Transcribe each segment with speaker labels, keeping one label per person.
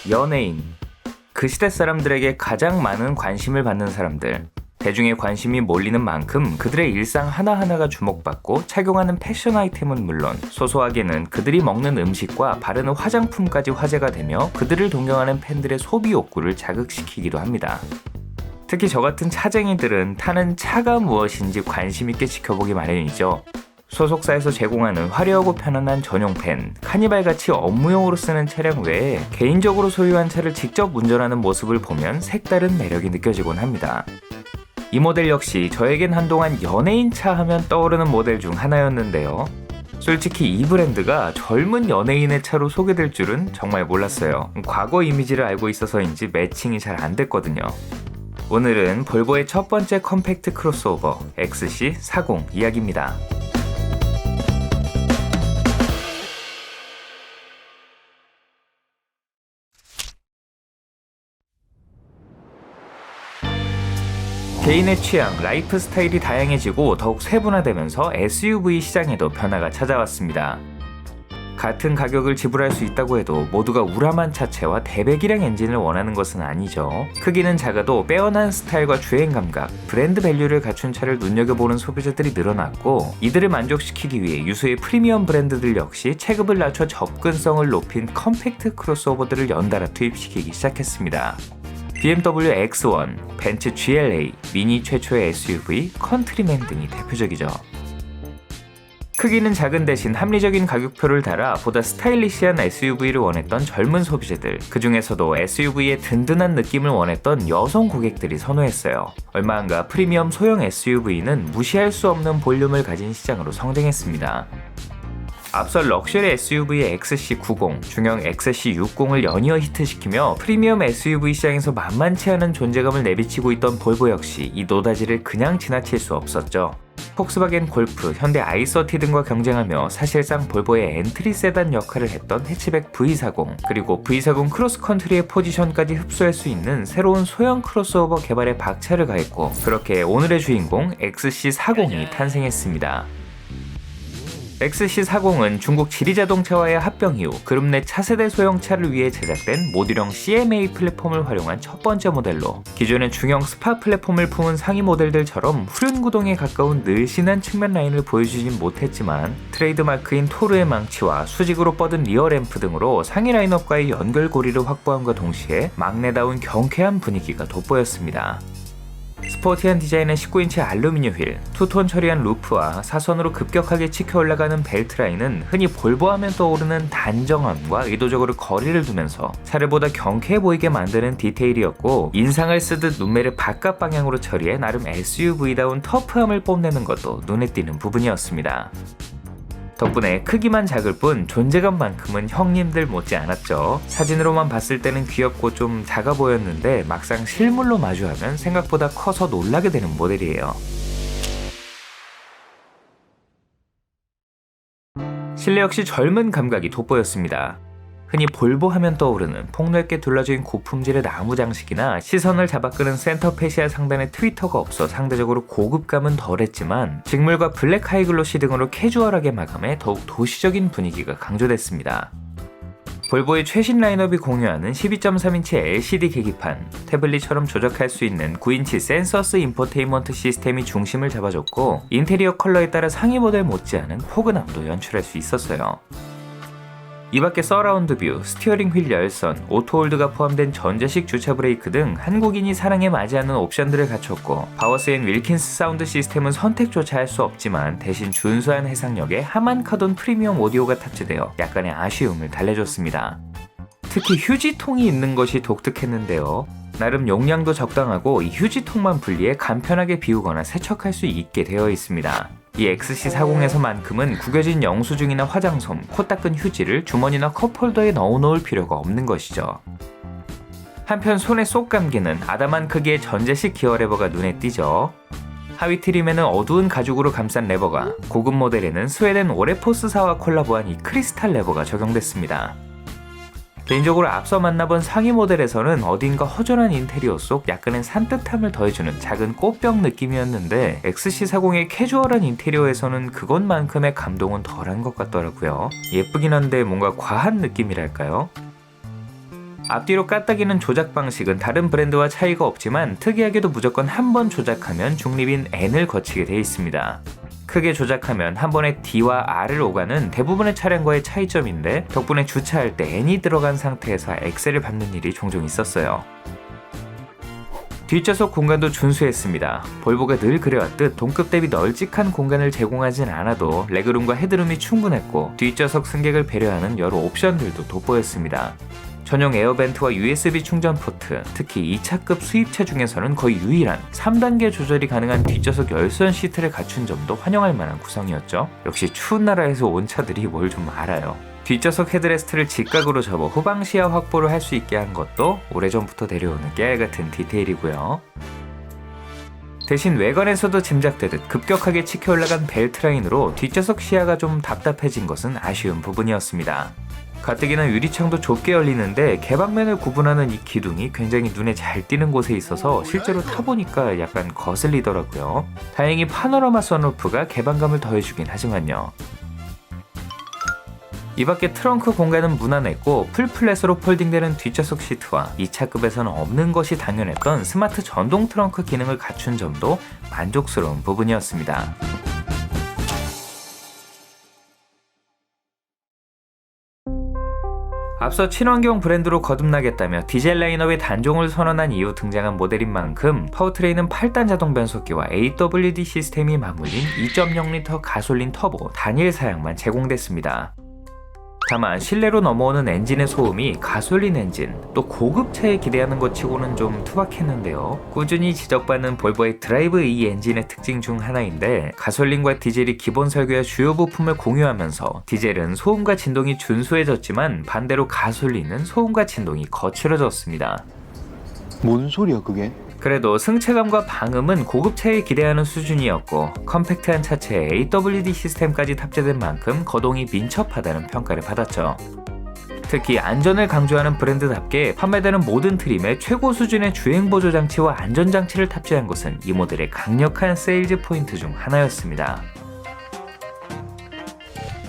Speaker 1: 연예인, 그 시대 사람들에게 가장 많은 관심을 받는 사람들. 대중의 관심이 몰리는 만큼 그들의 일상 하나하나가 주목받고 착용하는 패션 아이템은 물론 소소하게는 그들이 먹는 음식과 바르는 화장품까지 화제가 되며 그들을 동경하는 팬들의 소비 욕구를 자극시키기도 합니다. 특히 저 같은 차쟁이들은 타는 차가 무엇인지 관심 있게 지켜보기 마련이죠. 소속사에서 제공하는 화려하고 편안한 전용팬, 카니발같이 업무용으로 쓰는 차량 외에 개인적으로 소유한 차를 직접 운전하는 모습을 보면 색다른 매력이 느껴지곤 합니다. 이 모델 역시 저에겐 한동안 연예인 차 하면 떠오르는 모델 중 하나였는데요. 솔직히 이 브랜드가 젊은 연예인의 차로 소개될 줄은 정말 몰랐어요. 과거 이미지를 알고 있어서인지 매칭이 잘 안 됐거든요. 오늘은 볼보의 첫 번째 컴팩트 크로스오버 XC40 이야기입니다. 개인의 취향, 라이프 스타일이 다양해지고 더욱 세분화되면서 SUV 시장에도 변화가 찾아왔습니다. 같은 가격을 지불할 수 있다고 해도 모두가 우람한 차체와 대배기량 엔진을 원하는 것은 아니죠. 크기는 작아도 빼어난 스타일과 주행 감각, 브랜드 밸류를 갖춘 차를 눈여겨보는 소비자들이 늘어났고, 이들을 만족시키기 위해 유수의 프리미엄 브랜드들 역시 체급을 낮춰 접근성을 높인 컴팩트 크로스오버들을 연달아 투입시키기 시작했습니다. BMW X1, 벤츠 GLA, 미니 최초의 SUV, 컨트리맨 등이 대표적이죠. 크기는 작은 대신 합리적인 가격표를 달아 보다 스타일리시한 SUV를 원했던 젊은 소비자들, 그 중에서도 SUV의 든든한 느낌을 원했던 여성 고객들이 선호했어요. 얼마 안가 프리미엄 소형 SUV는 무시할 수 없는 볼륨을 가진 시장으로 성장했습니다. 앞서 럭셔리 SUV의 XC90, 중형 XC60을 연이어 히트시키며 프리미엄 SUV 시장에서 만만치 않은 존재감을 내비치고 있던 볼보 역시 이 노다지를 그냥 지나칠 수 없었죠. 폭스바겐 골프, 현대 i30 등과 경쟁하며 사실상 볼보의 엔트리 세단 역할을 했던 해치백 V40, 그리고 V40 크로스컨트리의 포지션까지 흡수할 수 있는 새로운 소형 크로스오버 개발에 박차를 가했고, 그렇게 오늘의 주인공 XC40이 탄생했습니다. XC40은 중국 지리자동차와의 합병 이후 그룹 내 차세대 소형차를 위해 제작된 모듈형 CMA 플랫폼을 활용한 첫 번째 모델로, 기존의 중형 스파 플랫폼을 품은 상위 모델들처럼 후륜 구동에 가까운 늘씬한 측면 라인을 보여주진 못했지만 트레이드마크인 토르의 망치와 수직으로 뻗은 리어 램프 등으로 상위 라인업과의 연결고리를 확보함과 동시에 막내다운 경쾌한 분위기가 돋보였습니다. 스포티한 디자인의 19인치 알루미늄 휠, 투톤 처리한 루프와 사선으로 급격하게 치켜 올라가는 벨트 라인은 흔히 볼보하면 떠오르는 단정함과 의도적으로 거리를 두면서 차를 보다 경쾌해 보이게 만드는 디테일이었고, 인상을 쓰듯 눈매를 바깥 방향으로 처리해 나름 SUV다운 터프함을 뽐내는 것도 눈에 띄는 부분이었습니다. 덕분에 크기만 작을 뿐 존재감만큼은 형님들 못지 않았죠. 사진으로만 봤을 때는 귀엽고 좀 작아 보였는데 막상 실물로 마주하면 생각보다 커서 놀라게 되는 모델이에요. 실내 역시 젊은 감각이 돋보였습니다. 흔히 볼보 하면 떠오르는 폭넓게 둘러진 고품질의 나무 장식이나 시선을 잡아끄는 센터 페시아 상단에 트위터가 없어 상대적으로 고급감은 덜했지만, 직물과 블랙 하이글로시 등으로 캐주얼하게 마감해 더욱 도시적인 분위기가 강조됐습니다. 볼보의 최신 라인업이 공유하는 12.3인치 LCD 계기판, 태블릿처럼 조작할 수 있는 9인치 센서스 인포테인먼트 시스템이 중심을 잡아줬고, 인테리어 컬러에 따라 상위 모델 못지않은 포근함도 연출할 수 있었어요. 이 밖에 서라운드 뷰, 스티어링 휠 열선, 오토홀드가 포함된 전자식 주차 브레이크 등 한국인이 사랑에 맞이하는 옵션들을 갖췄고, 바워스 앤 윌킨스 사운드 시스템은 선택조차 할 수 없지만 대신 준수한 해상력에 하만 카돈 프리미엄 오디오가 탑재되어 약간의 아쉬움을 달래줬습니다. 특히 휴지통이 있는 것이 독특했는데요. 나름 용량도 적당하고 이 휴지통만 분리해 간편하게 비우거나 세척할 수 있게 되어 있습니다. 이 XC40에서만큼은 구겨진 영수증이나 화장솜, 코 닦은 휴지를 주머니나 컵홀더에 넣어놓을 필요가 없는 것이죠. 한편 손에 쏙 감기는 아담한 크기의 전자식 기어 레버가 눈에 띄죠. 하위 트림에는 어두운 가죽으로 감싼 레버가, 고급 모델에는 스웨덴 오레포스사와 콜라보한 이 크리스탈 레버가 적용됐습니다. 개인적으로 앞서 만나본 상위 모델에서는 어딘가 허전한 인테리어 속 약간의 산뜻함을 더해주는 작은 꽃병 느낌이었는데, XC40의 캐주얼한 인테리어에서는 그것만큼의 감동은 덜한 것 같더라고요. 예쁘긴 한데 뭔가 과한 느낌이랄까요? 앞뒤로 까딱이는 조작 방식은 다른 브랜드와 차이가 없지만 특이하게도 무조건 한 번 조작하면 중립인 N을 거치게 되어 있습니다. 크게 조작하면 한 번에 D와 R을 오가는 대부분의 차량과의 차이점인데 덕분에 주차할 때 N이 들어간 상태에서 엑셀을 밟는 일이 종종 있었어요. 뒷좌석 공간도 준수했습니다. 볼보가 늘 그래왔듯 동급 대비 널찍한 공간을 제공하진 않아도 레그룸과 헤드룸이 충분했고 뒷좌석 승객을 배려하는 여러 옵션들도 돋보였습니다. 전용 에어벤트와 USB 충전 포트, 특히 2차급 수입차 중에서는 거의 유일한 3단계 조절이 가능한 뒷좌석 열선 시트를 갖춘 점도 환영할 만한 구성이었죠. 역시 추운 나라에서 온 차들이 뭘 좀 알아요. 뒷좌석 헤드레스트를 직각으로 접어 후방 시야 확보를 할 수 있게 한 것도 오래전부터 내려오는 깨알같은 디테일이고요. 대신 외관에서도 짐작되듯 급격하게 치켜 올라간 벨트 라인으로 뒷좌석 시야가 좀 답답해진 것은 아쉬운 부분이었습니다. 가뜩이나 유리창도 좁게 열리는데 개방면을 구분하는 이 기둥이 굉장히 눈에 잘 띄는 곳에 있어서 실제로 타보니까 약간 거슬리더라고요. 다행히 파노라마 선루프가 개방감을 더해주긴 하지만요. 이 밖에 트렁크 공간은 무난했고 풀플랫으로 폴딩되는 뒷좌석 시트와 2차급에서는 없는 것이 당연했던 스마트 전동 트렁크 기능을 갖춘 점도 만족스러운 부분이었습니다. 앞서 친환경 브랜드로 거듭나겠다며 디젤 라인업의 단종을 선언한 이후 등장한 모델인 만큼 파워트레인은 8단 자동 변속기와 AWD 시스템이 맞물린 2.0L 가솔린 터보 단일 사양만 제공됐습니다. 다만 실내로 넘어오는 엔진의 소음이 가솔린 엔진, 또 고급차에 기대하는 것 치고는 좀 투박했는데요. 꾸준히 지적받는 볼보의 드라이브 E 엔진의 특징 중 하나인데 가솔린과 디젤이 기본 설계와 주요 부품을 공유하면서 디젤은 소음과 진동이 준수해졌지만 반대로 가솔린은 소음과 진동이 거칠어졌습니다.
Speaker 2: 뭔 소리야 그게?
Speaker 1: 그래도 승차감과 방음은 고급차에 기대하는 수준이었고 컴팩트한 차체에 AWD 시스템까지 탑재된 만큼 거동이 민첩하다는 평가를 받았죠. 특히 안전을 강조하는 브랜드답게 판매되는 모든 트림에 최고 수준의 주행보조 장치와 안전장치를 탑재한 것은 이 모델의 강력한 세일즈 포인트 중 하나였습니다.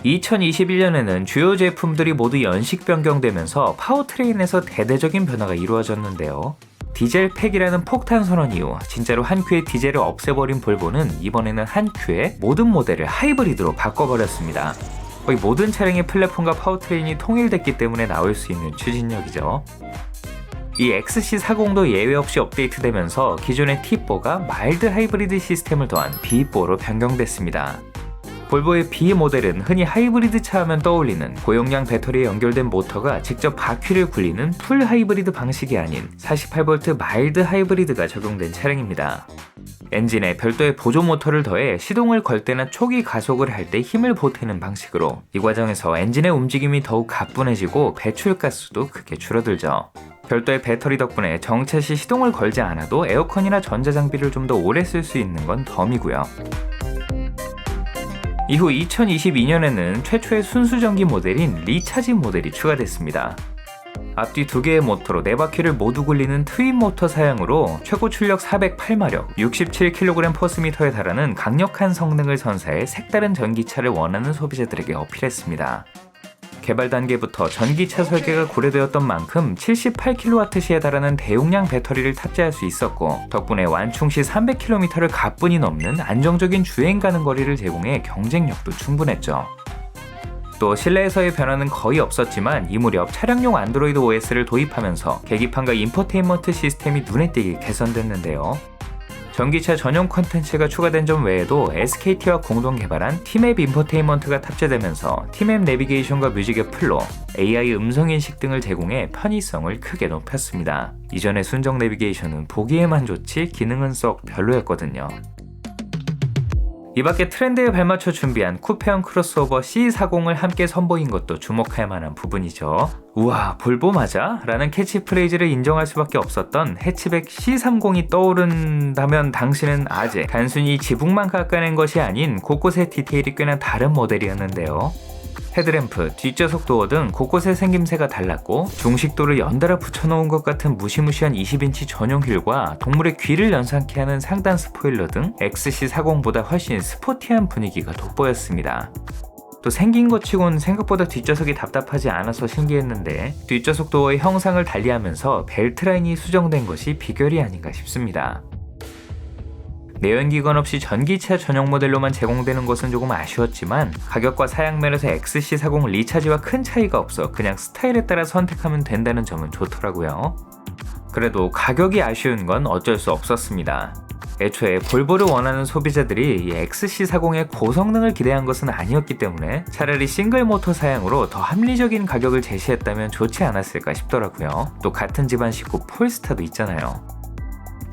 Speaker 1: 2021년에는 주요 제품들이 모두 연식 변경되면서 파워트레인에서 대대적인 변화가 이루어졌는데요. 디젤 팩이라는 폭탄 선언 이후 진짜로 한 큐의 디젤을 없애버린 볼보는 이번에는 한 큐의 모든 모델을 하이브리드로 바꿔버렸습니다. 거의 모든 차량의 플랫폼과 파워트레인이 통일됐기 때문에 나올 수 있는 추진력이죠. 이 XC40도 예외 없이 업데이트되면서 기존의 T4가 마일드 하이브리드 시스템을 더한 B4로 변경됐습니다. 볼보의 B 모델은 흔히 하이브리드 차 하면 떠올리는 고용량 배터리에 연결된 모터가 직접 바퀴를 굴리는 풀 하이브리드 방식이 아닌 48V 마일드 하이브리드가 적용된 차량입니다. 엔진에 별도의 보조 모터를 더해 시동을 걸 때나 초기 가속을 할 때 힘을 보태는 방식으로 이 과정에서 엔진의 움직임이 더욱 가뿐해지고 배출가스도 크게 줄어들죠. 별도의 배터리 덕분에 정차 시 시동을 걸지 않아도 에어컨이나 전자장비를 좀 더 오래 쓸 수 있는 건 덤이고요. 이후 2022년에는 최초의 순수전기 모델인 리차지 모델이 추가됐습니다. 앞뒤 두 개의 모터로 4바퀴를 모두 굴리는 트윈 모터 사양으로 최고 출력 408마력, 67kg/m에 달하는 강력한 성능을 선사해 색다른 전기차를 원하는 소비자들에게 어필했습니다. 개발 단계부터 전기차 설계가 고려되었던 만큼 78kWh에 달하는 대용량 배터리를 탑재할 수 있었고 덕분에 완충 시 300km를 가뿐히 넘는 안정적인 주행 가능 거리를 제공해 경쟁력도 충분했죠. 또 실내에서의 변화는 거의 없었지만 이 무렵 차량용 안드로이드 OS를 도입하면서 계기판과 인포테인먼트 시스템이 눈에 띄게 개선됐는데요. 전기차 전용 콘텐츠가 추가된 점 외에도 SKT와 공동 개발한 T맵 인포테인먼트가 탑재되면서 T맵 내비게이션과 뮤직 애플로 AI 음성인식 등을 제공해 편의성을 크게 높였습니다. 이전의 순정 내비게이션은 보기에만 좋지 기능은 썩 별로였거든요. 이 밖에 트렌드에 발맞춰 준비한 쿠페형 크로스오버 C40을 함께 선보인 것도 주목할 만한 부분이죠. 우와, 볼보 맞아? 라는 캐치프레이즈를 인정할 수밖에 없었던 해치백 C30이 떠오른다면 당시는 아재, 단순히 지붕만 깎아낸 것이 아닌 곳곳의 디테일이 꽤나 다른 모델이었는데요. 헤드램프, 뒷좌석 도어 등 곳곳의 생김새가 달랐고 중식도를 연달아 붙여놓은 것 같은 무시무시한 20인치 전용 휠과 동물의 귀를 연상케 하는 상단 스포일러 등 XC40보다 훨씬 스포티한 분위기가 돋보였습니다. 또 생긴 것 치곤 생각보다 뒷좌석이 답답하지 않아서 신기했는데 뒷좌석 도어의 형상을 달리하면서 벨트 라인이 수정된 것이 비결이 아닌가 싶습니다. 내연기관 없이 전기차 전용 모델로만 제공되는 것은 조금 아쉬웠지만 가격과 사양면에서 XC40 리차지와 큰 차이가 없어 그냥 스타일에 따라 선택하면 된다는 점은 좋더라고요. 그래도 가격이 아쉬운 건 어쩔 수 없었습니다. 애초에 볼보를 원하는 소비자들이 이 XC40의 고성능을 기대한 것은 아니었기 때문에 차라리 싱글 모터 사양으로 더 합리적인 가격을 제시했다면 좋지 않았을까 싶더라고요. 또 같은 집안 식구 폴스타도 있잖아요.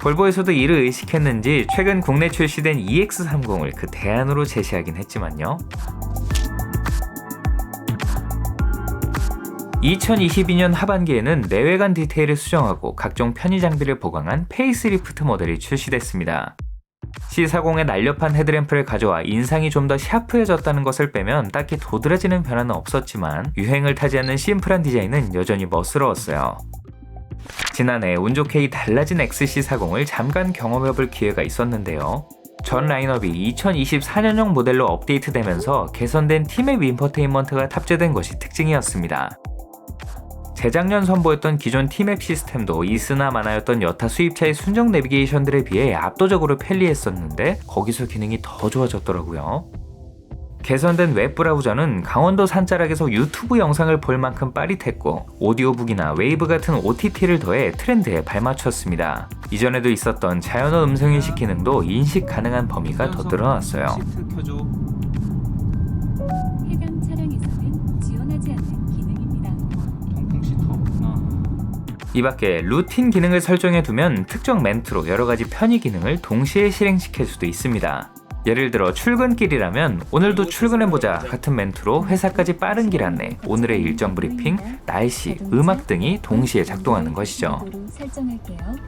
Speaker 1: 볼보에서도 이를 의식했는지 최근 국내 출시된 EX30을 그 대안으로 제시하긴 했지만요. 2022년 하반기에는 내외관 디테일을 수정하고 각종 편의 장비를 보강한 페이스리프트 모델이 출시됐습니다. C40의 날렵한 헤드램프를 가져와 인상이 좀 더 샤프해졌다는 것을 빼면 딱히 도드라지는 변화는 없었지만 유행을 타지 않는 심플한 디자인은 여전히 멋스러웠어요. 지난해 운 좋게 이 달라진 XC40을 잠깐 경험해볼 기회가 있었는데요. 전 라인업이 2024년형 모델로 업데이트되면서 개선된 T맵 인포테인먼트가 탑재된 것이 특징이었습니다. 재작년 선보였던 기존 T맵 시스템도 있으나 마나였던 여타 수입차의 순정 내비게이션들에 비해 압도적으로 편리했었는데 거기서 기능이 더 좋아졌더라고요. 개선된 웹 브라우저는 강원도 산자락에서 유튜브 영상을 볼 만큼 빠릿했고 오디오북이나 웨이브 같은 OTT를 더해 트렌드에 발맞췄습니다. 이전에도 있었던 자연어 음성인식 기능도 인식 가능한 범위가 더 늘어났어요.
Speaker 3: 해당 차량에서는 지원하지 않는 기능입니다.
Speaker 1: 이 밖에 루틴 기능을 설정해두면 특정 멘트로 여러가지 편의 기능을 동시에 실행시킬 수도 있습니다. 예를 들어 출근길이라면 오늘도 출근해보자 같은 멘트로 회사까지 빠른 길 안내, 오늘의 일정 브리핑, 날씨, 음악 등이 동시에 작동하는 것이죠.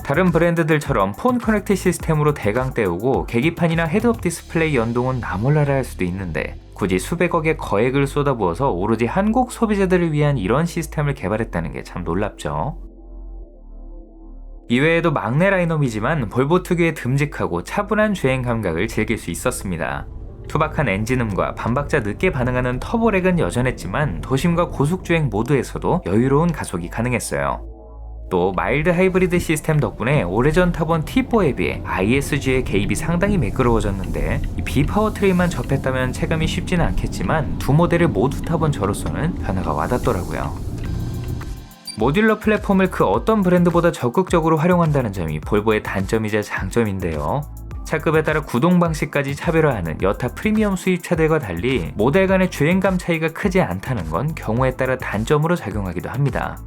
Speaker 1: 다른 브랜드들처럼 폰 커넥트 시스템으로 대강 때우고 계기판이나 헤드업 디스플레이 연동은 나몰라라 할 수도 있는데 굳이 수백억의 거액을 쏟아부어서 오로지 한국 소비자들을 위한 이런 시스템을 개발했다는 게 참 놀랍죠. 이외에도 막내 라인업이지만 볼보 특유의 듬직하고 차분한 주행 감각을 즐길 수 있었습니다. 투박한 엔진음과 반박자 늦게 반응하는 터보렉은 여전했지만 도심과 고속주행 모두에서도 여유로운 가속이 가능했어요. 또 마일드 하이브리드 시스템 덕분에 오래전 타본 T4에 비해 ISG의 개입이 상당히 매끄러워졌는데 이 B파워트레인만 접했다면 체감이 쉽지는 않겠지만 두 모델을 모두 타본 저로서는 변화가 와닿더라고요. 모듈러 플랫폼을 그 어떤 브랜드보다 적극적으로 활용한다는 점이 볼보의 단점이자 장점인데요. 차급에 따라 구동 방식까지 차별화하는 여타 프리미엄 수입차들과 달리 모델 간의 주행감 차이가 크지 않다는 건 경우에 따라 단점으로 작용하기도 합니다.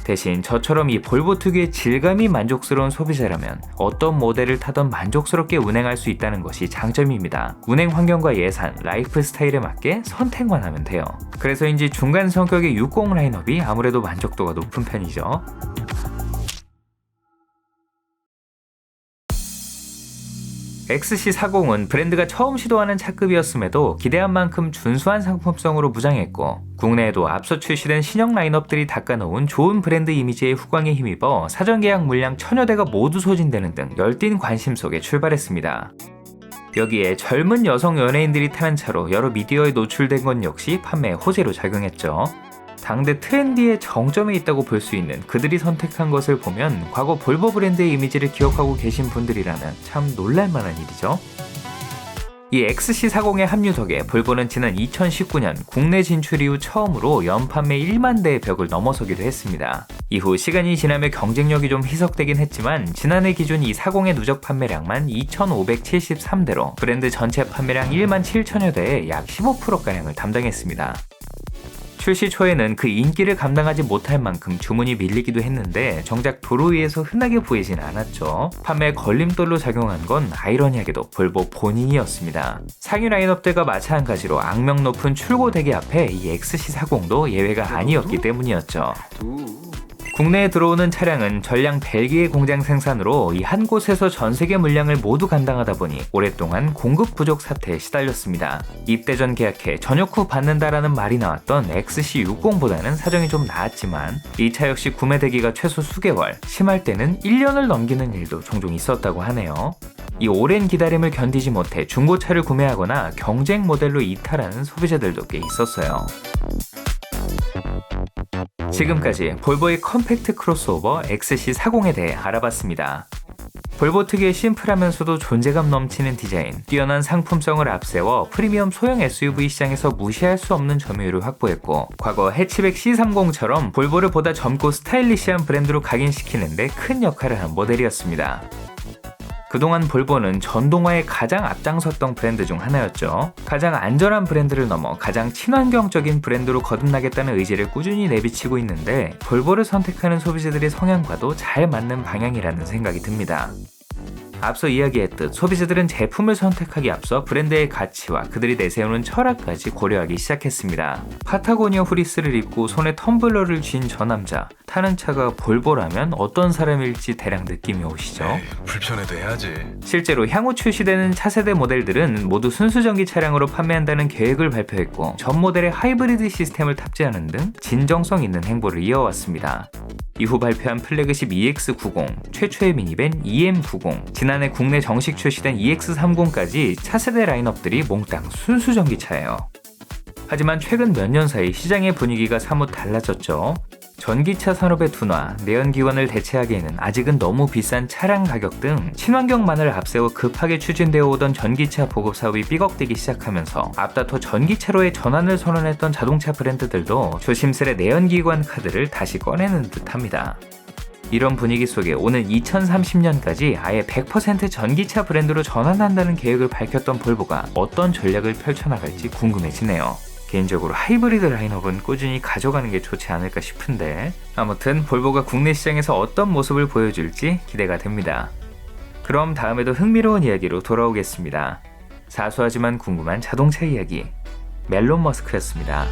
Speaker 1: 대신 저처럼 이 볼보 특유의 질감이 만족스러운 소비자라면 어떤 모델을 타던 만족스럽게 운행할 수 있다는 것이 장점입니다. 운행 환경과 예산, 라이프 스타일에 맞게 선택만 하면 돼요. 그래서인지 중간 성격의 60 라인업이 아무래도 만족도가 높은 편이죠. XC40은 브랜드가 처음 시도하는 차급이었음에도 기대한 만큼 준수한 상품성으로 무장했고 국내에도 앞서 출시된 신형 라인업들이 닦아놓은 좋은 브랜드 이미지의 후광에 힘입어 사전 계약 물량 1000여 대가 모두 소진되는 등 열띤 관심 속에 출발했습니다. 여기에 젊은 여성 연예인들이 타는 차로 여러 미디어에 노출된 건 역시 판매의 호재로 작용했죠. 당대 트렌디의 정점에 있다고 볼 수 있는 그들이 선택한 것을 보면 과거 볼보 브랜드의 이미지를 기억하고 계신 분들이라면 참 놀랄만한 일이죠. 이 XC40의 합류 덕에 볼보는 지난 2019년 국내 진출 이후 처음으로 연판매 1만 대의 벽을 넘어서기도 했습니다. 이후 시간이 지나며 경쟁력이 좀 희석되긴 했지만 지난해 기준 이 40의 누적 판매량만 2,573대로 브랜드 전체 판매량 1만 7천여 대의 약 15%가량을 담당했습니다. 출시 초에는 그 인기를 감당하지 못할 만큼 주문이 밀리기도 했는데 정작 도로 위에서 흔하게 보이진 않았죠. 판매에 걸림돌로 작용한 건 아이러니하게도 볼보 본인이었습니다. 상위 라인업들과 마찬가지로 악명 높은 출고 대기 앞에 이 XC40도 예외가 아니었기 때문이었죠. 국내에 들어오는 차량은 전량 벨기에 공장 생산으로 이 한 곳에서 전 세계 물량을 모두 감당하다 보니 오랫동안 공급 부족 사태에 시달렸습니다. 입대 전 계약해 전역 후 받는다라는 말이 나왔던 XC60보다는 사정이 좀 나았지만 이 차 역시 구매 대기가 최소 수개월, 심할 때는 1년을 넘기는 일도 종종 있었다고 하네요. 이 오랜 기다림을 견디지 못해 중고차를 구매하거나 경쟁 모델로 이탈하는 소비자들도 꽤 있었어요. 지금까지 볼보의 컴팩트 크로스오버 XC40에 대해 알아봤습니다. 볼보 특유의 심플하면서도 존재감 넘치는 디자인, 뛰어난 상품성을 앞세워 프리미엄 소형 SUV 시장에서 무시할 수 없는 점유율을 확보했고, 과거 해치백 C30처럼 볼보를 보다 젊고 스타일리시한 브랜드로 각인시키는 데 큰 역할을 한 모델이었습니다. 그동안 볼보는 전동화에 가장 앞장섰던 브랜드 중 하나였죠. 가장 안전한 브랜드를 넘어 가장 친환경적인 브랜드로 거듭나겠다는 의지를 꾸준히 내비치고 있는데, 볼보를 선택하는 소비자들의 성향과도 잘 맞는 방향이라는 생각이 듭니다. 앞서 이야기했듯 소비자들은 제품을 선택하기 앞서 브랜드의 가치와 그들이 내세우는 철학까지 고려하기 시작했습니다. 파타고니아 후리스를 입고 손에 텀블러를 쥔 저 남자, 타는 차가 볼보라면 어떤 사람일지 대략 느낌이 오시죠?
Speaker 4: 에이, 불편해도 해야지.
Speaker 1: 실제로 향후 출시되는 차세대 모델들은 모두 순수전기 차량으로 판매한다는 계획을 발표했고, 전 모델에 하이브리드 시스템을 탑재하는 등 진정성 있는 행보를 이어왔습니다. 이후 발표한 플래그십 EX90, 최초의 미니밴 EM90, 지난해 국내 정식 출시된 EX30까지 차세대 라인업들이 몽땅 순수전기차예요. 하지만 최근 몇 년 사이 시장의 분위기가 사뭇 달라졌죠. 전기차 산업의 둔화, 내연기관을 대체하기에는 아직은 너무 비싼 차량 가격 등 친환경만을 앞세워 급하게 추진되어 오던 전기차 보급 사업이 삐걱대기 시작하면서 앞다퉈 전기차로의 전환을 선언했던 자동차 브랜드들도 조심스레 내연기관 카드를 다시 꺼내는 듯합니다. 이런 분위기 속에 오는 2030년까지 아예 100% 전기차 브랜드로 전환한다는 계획을 밝혔던 볼보가 어떤 전략을 펼쳐나갈지 궁금해지네요. 개인적으로 하이브리드 라인업은 꾸준히 가져가는 게 좋지 않을까 싶은데, 아무튼 볼보가 국내 시장에서 어떤 모습을 보여줄지 기대가 됩니다. 그럼 다음에도 흥미로운 이야기로 돌아오겠습니다. 사소하지만 궁금한 자동차 이야기, 멜론 머스크였습니다.